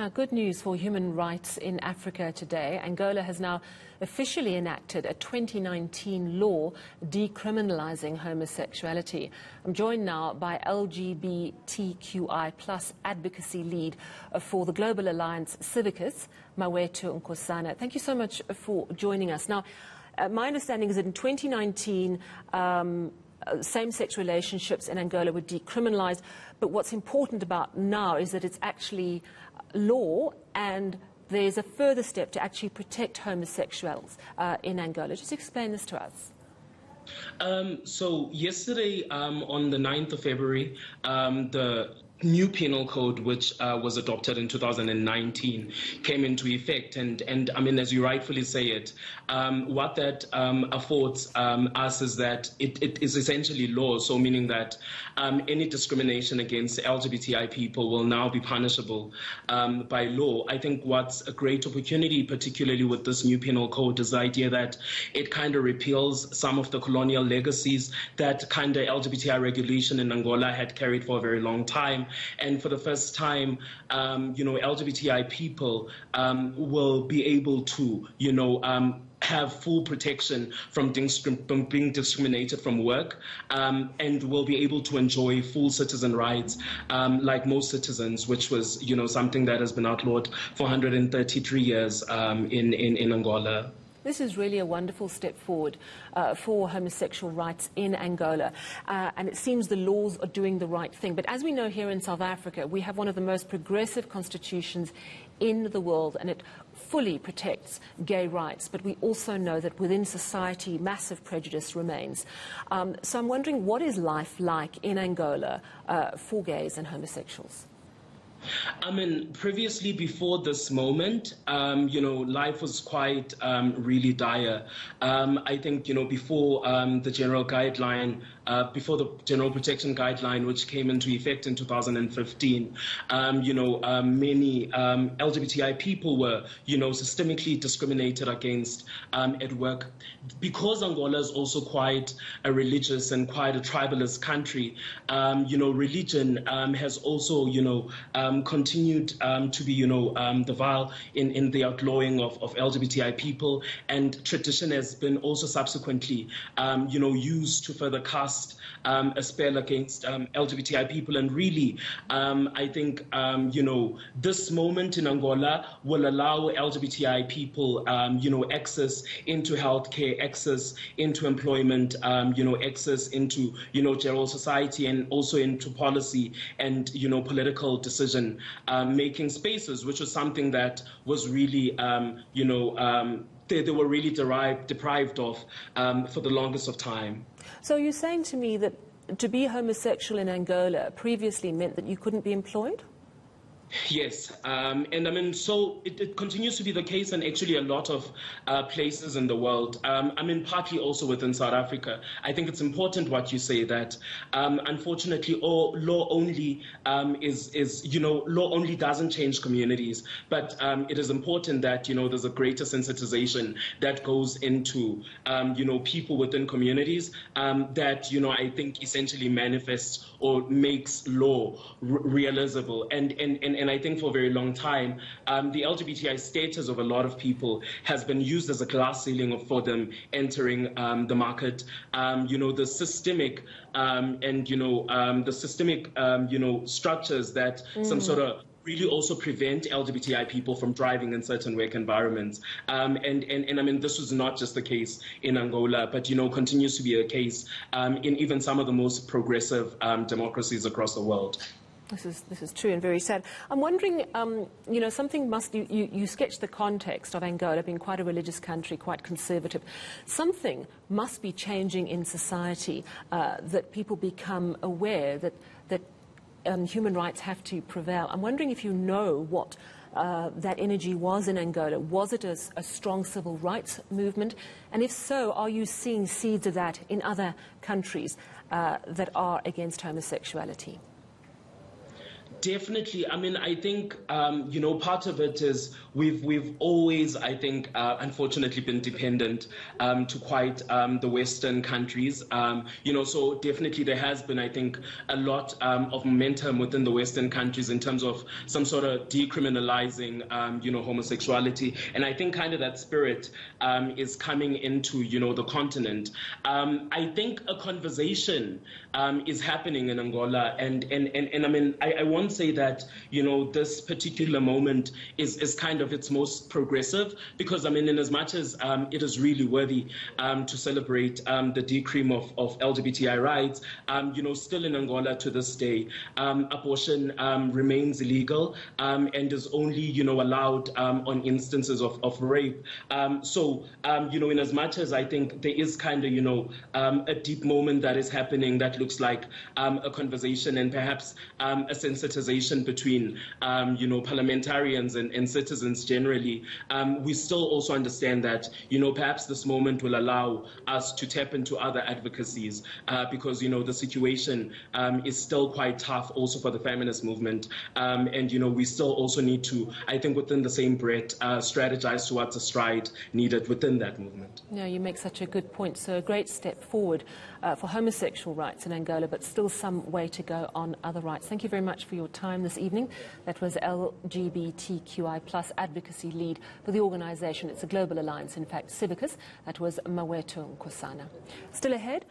Now, good news for human rights in Africa today. Angola has now officially enacted a 2019 law decriminalising homosexuality. I'm joined now by LGBTQI-plus advocacy lead for the Global Alliance Civicus, Mawethu Nkosana. Thank you so much for joining us. Now, my understanding is that in 2019, same-sex relationships in Angola were decriminalised, but what's important about now is that it's actually law, and there's a further step to actually protect homosexuals in Angola. Just explain this to us. So yesterday, on the 9th of February, the new penal code, which was adopted in 2019, came into effect. And I mean, as you rightfully say it, what that affords us is that it is essentially law. So meaning that any discrimination against LGBTI people will now be punishable by law. I think what's a great opportunity, particularly with this new penal code, is the idea that it kind of repeals some of the colonial legacies that kind of LGBTI regulation in Angola had carried for a very long time. And for the first time, LGBTI people will be able to, have full protection from being discriminated from work, and will be able to enjoy full citizen rights like most citizens, which was, something that has been outlawed for 133 years in Angola. This is really a wonderful step forward for homosexual rights in Angola, and it seems the laws are doing the right thing. But as we know, here in South Africa, we have one of the most progressive constitutions in the world, and it fully protects gay rights. But we also know that within society, massive prejudice remains. So I'm wondering, what is life like in Angola for gays and homosexuals? I mean, previously, before this moment, life was quite really dire. I think, before the general guideline, before the general protection guideline, which came into effect in 2015, many LGBTI people were, systemically discriminated against at work. Because Angola is also quite a religious and quite a tribalist country, religion has also, continued to be, the vial in the outlawing of LGBTI people, and tradition has been also subsequently, used to further cast a spell against LGBTI people. And really, I think, this moment in Angola will allow LGBTI people, access into healthcare, access into employment, access into, general society, and also into policy and, political decision making spaces, which was something that was really, they were really deprived of for the longest of time. So you're saying to me that to be homosexual in Angola previously meant that you couldn't be employed? Yes, and I mean, so it continues to be the case, and actually a lot of places in the world. I mean, partly also within South Africa. I think it's important what you say, that unfortunately, law only law only doesn't change communities, but it is important that there's a greater sensitization that goes into people within communities that I think essentially manifests or makes law realizable. And I think for a very long time, the LGBTI status of a lot of people has been used as a glass ceiling for them entering the market. The systemic structures that some sort of really also prevent LGBTI people from thriving in certain work environments. And I mean, this was not just the case in Angola, but, continues to be a case in even some of the most progressive democracies across the world. This is true and very sad. I'm wondering, something must, you sketched the context of Angola being quite a religious country, quite conservative. Something must be changing in society that people become aware that human rights have to prevail. I'm wondering if you know what that energy was in Angola. Was it a strong civil rights movement? And if so, are you seeing seeds of that in other countries that are against homosexuality? Definitely. I mean, I think, part of it is we've always, I think, unfortunately been dependent to quite the Western countries. So definitely there has been, I think, a lot of momentum within the Western countries in terms of some sort of decriminalizing, homosexuality. And I think kind of that spirit is coming into, the continent. I think a conversation is happening in Angola. And I mean, I won't say that, this particular moment is kind of its most progressive, because, I mean, in as much as it is really worthy to celebrate the decrim of LGBTI rights, still in Angola to this day, abortion remains illegal and is only, allowed on instances of rape. In as much as I think there is kind of, a deep moment that is happening that looks like a conversation and perhaps a sensitization between, parliamentarians and citizens generally, we still also understand that, perhaps this moment will allow us to tap into other advocacies because, the situation is still quite tough also for the feminist movement. We still also need to, I think, within the same breath, strategize towards a stride needed within that movement. Yeah, you make such a good point. So a great step forward for homosexual rights in Angola, but still some way to go on other rights. Thank you very much for your time this evening. That was LGBTQI-plus advocacy lead for the organisation. It's a global alliance, in fact, Civicus. That was Mawethu Nkosana. Still ahead.